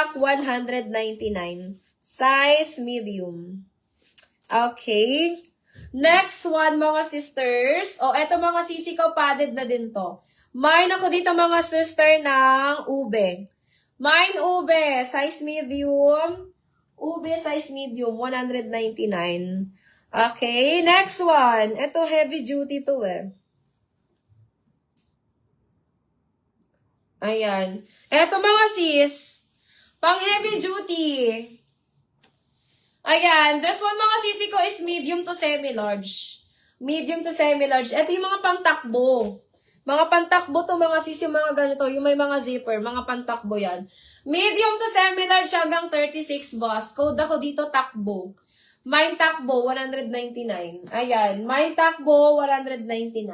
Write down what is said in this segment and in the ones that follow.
stock 199. Size medium. Okay. Next one, mga sisters. Eto mga sisikaw, padded na din to. Mine ako dito, mga sister, ng ube. Mine ube, size medium. Ube, size medium, 199. Okay, next one. Ito, heavy duty to Ayan. Ito, mga sis, pang heavy duty. Ayan, this one, mga sisi ko, is medium to semi-large. Medium to semi-large. Ito yung mga pangtakbo. Mga pantakbo to, mga sisi, mga ganito. Yung may mga zipper, mga pantakbo yan. Medium to semi-large hanggang 36 boss. Code ako dito, takbo. Mine takbo, 199. Ayan, mine takbo, 199.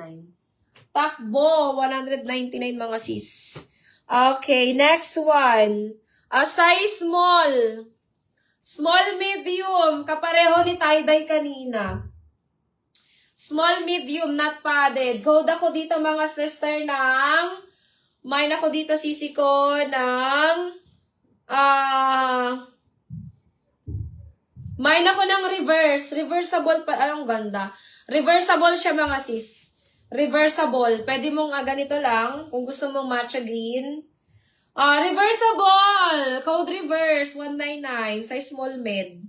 Takbo, 199, mga sis. Okay, next one. Size small. Small, medium. Kapareho ni tie-dye kanina. Small, medium, not padded. Code ako dito, mga sister, ng... Mine ako dito, sisi ko, ng... Mine ako ng reverse. Reversible pa. Ay, ang ganda. Reversible siya, mga sis. Reversible. Pwede mong ganito lang. Kung gusto mong matcha green. Reversible! Code reverse, 199. Size small med.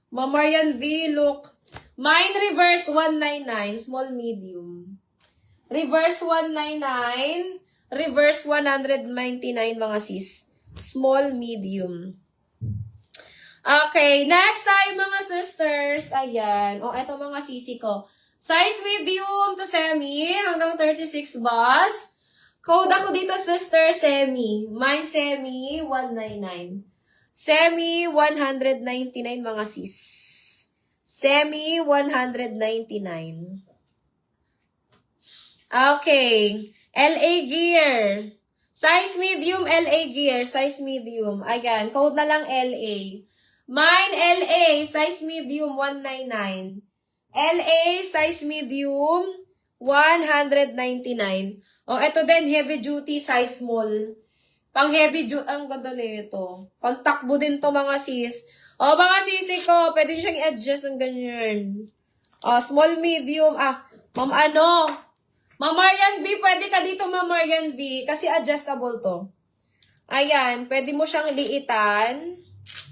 Mamarian V, look. Mine reverse, 199. Small medium. Reverse, 199. Reverse, 199, mga sis. Small medium. Okay, next tayo, mga sisters. Ayan. Eto, mga sisi ko. Size medium to semi, hanggang 36 boss. Code ako dito, sister, semi. Mine semi, 199. Semi, 199, mga sis. Semi, 199. Okay. LA gear. Size medium, LA gear. Size medium. Ayan, code na lang LA. Mine, LA, size medium, 199. LA, size medium, 199. Ito din, heavy duty, size small. Pang heavy duty, ang ganda nito. Pang takbo din to, mga sis. Mga sisi ko, pwede siyang i-adjust ng ganyan. Small, medium, Mamarian V, pwede ka dito, Mamarian V, kasi adjustable to. Ayan, pwede mo siyang liitan.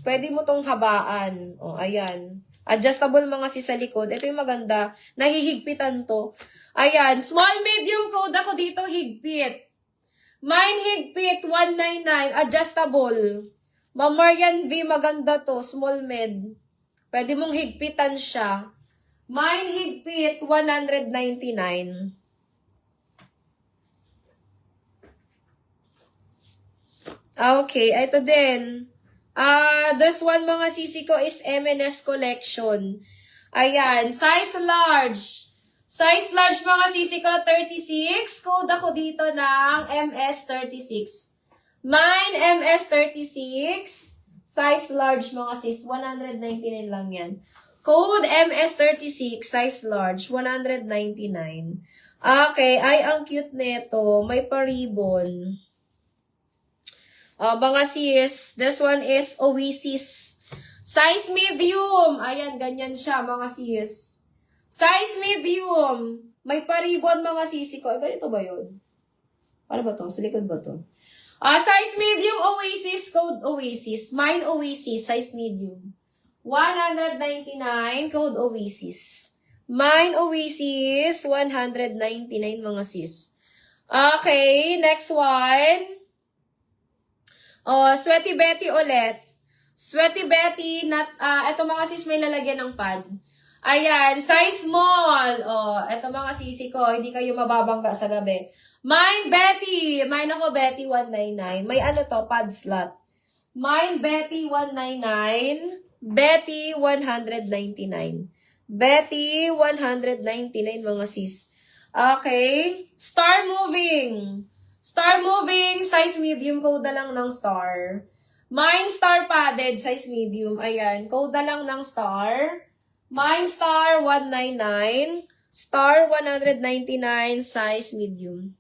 Pwede mo tong habaan. Ayan. Adjustable, mga sis, sa likod. Ito yung maganda. Nahihigpitan to. Ayan. Small, medium, code ako dito, higpit. Mine higpit, 199. Adjustable. Mamarian V, maganda to. Small med. Pwede mong higpitan siya. Mine higpit, 199. Okay. Ito din. This one, mga sisi ko, is M&S collection. Ayan. Size large. Size large, mga sisi ko, 36. Code ako dito ng MS36. Mine, MS36. Size large, mga sis, 199 lang yan. Code MS36, size large, 199. Okay. Ay, ang cute nito. May pa-ribbon. Mga sis, this one is Oasis. Size medium. Ayan, ganyan siya, mga sis. Size medium. May pa-ribbon, mga sisi ko. Ganito ba yun? Ano ba to? Sa likod ba to? Size medium, Oasis. Code Oasis. Mine Oasis. Size medium. 199. Code Oasis. Mine Oasis. 199, mga sis. Okay. Next one. Sweaty Betty ulit. Sweaty Betty. Ito, mga sis, may lalagyan ng pad. Ayan, size small. Ito, mga sisi ko, hindi kayo mababangga sa gabi. Mine, Betty. Mine ako, Betty, 199. May pad slot. Mine, Betty, 199. Betty, 199. Betty, 199, mga sis. Okay. Star moving. Star moving, size medium, code na lang ng star. Mine, star padded, size medium. Ayan, code na lang ng star. Mine star 199, star 199, size medium.